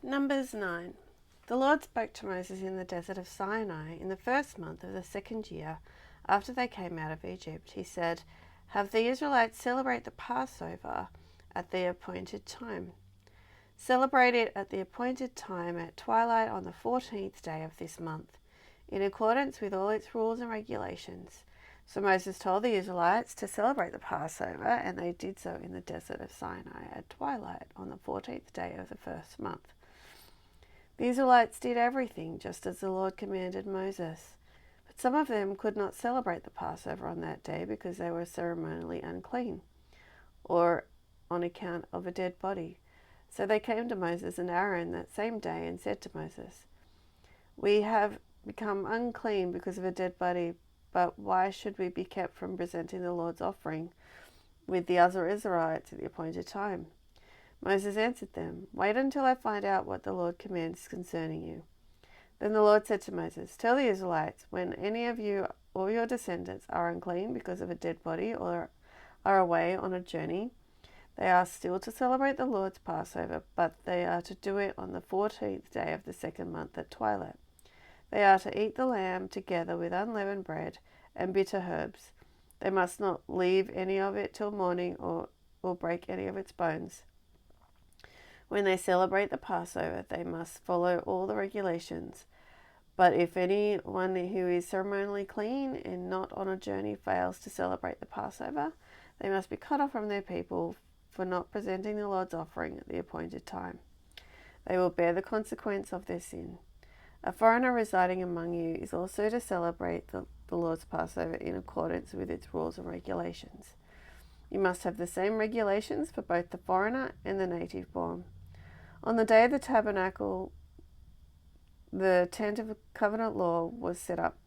Numbers 9. The Lord spoke to Moses in the desert of Sinai in the first month of the second year after they came out of Egypt. He said, "Have the Israelites celebrate the Passover at the appointed time. Celebrate it at the appointed time at twilight on the 14th day of this month, in accordance with all its rules and regulations." So Moses told the Israelites to celebrate the Passover, and they did so in the desert of Sinai at twilight on the 14th day of the first month. The Israelites did everything just as the Lord commanded Moses. But some of them could not celebrate the Passover on that day because they were ceremonially unclean, or on account of a dead body. So they came to Moses and Aaron that same day and said to Moses, "We have become unclean because of a dead body, but why should we be kept from presenting the Lord's offering with the other Israelites at the appointed time?" Moses answered them, "Wait until I find out what the Lord commands concerning you." Then the Lord said to Moses, "Tell the Israelites, when any of you or your descendants are unclean because of a dead body or are away on a journey, they are still to celebrate the Lord's Passover, but they are to do it on the 14th day of the second month at twilight. They are to eat the lamb together with unleavened bread and bitter herbs. They must not leave any of it till morning or break any of its bones. When they celebrate the Passover, they must follow all the regulations. But if anyone who is ceremonially clean and not on a journey fails to celebrate the Passover, they must be cut off from their people for not presenting the Lord's offering at the appointed time. They will bear the consequence of their sin. A foreigner residing among you is also to celebrate the Lord's Passover in accordance with its rules and regulations. You must have the same regulations for both the foreigner and the native born. On the day of the tabernacle, the tent of the covenant law was set up.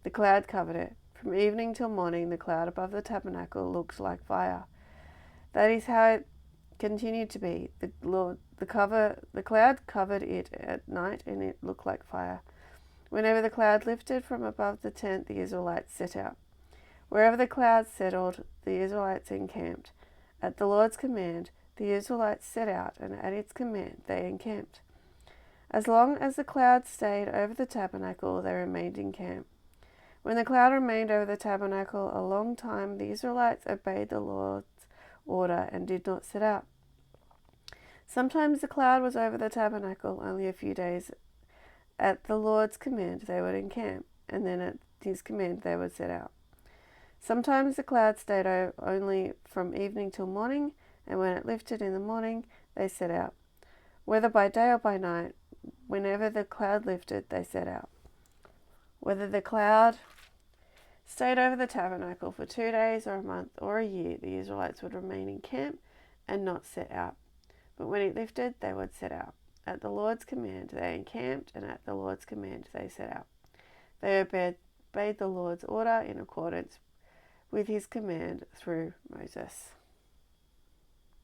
The cloud covered it. From evening till morning, the cloud above the tabernacle looked like fire. That is how it continued to be. The cloud covered it at night, and it looked like fire. Whenever the cloud lifted from above the tent, the Israelites set out. Wherever the cloud settled, the Israelites encamped. At the Lord's command, the Israelites set out, and at its command they encamped. As long as the cloud stayed over the tabernacle, they remained in camp. When the cloud remained over the tabernacle a long time, the Israelites obeyed the Lord's order and did not set out. Sometimes the cloud was over the tabernacle only a few days. At the Lord's command they would encamp, and then at his command they would set out. Sometimes the cloud stayed only from evening till morning, and when it lifted in the morning, they set out. Whether by day or by night, whenever the cloud lifted, they set out. Whether the cloud stayed over the tabernacle for 2 days or a month or a year, the Israelites would remain in camp and not set out. But when it lifted, they would set out. At the Lord's command, they encamped, and at the Lord's command, they set out. They obeyed the Lord's order in accordance with his command through Moses.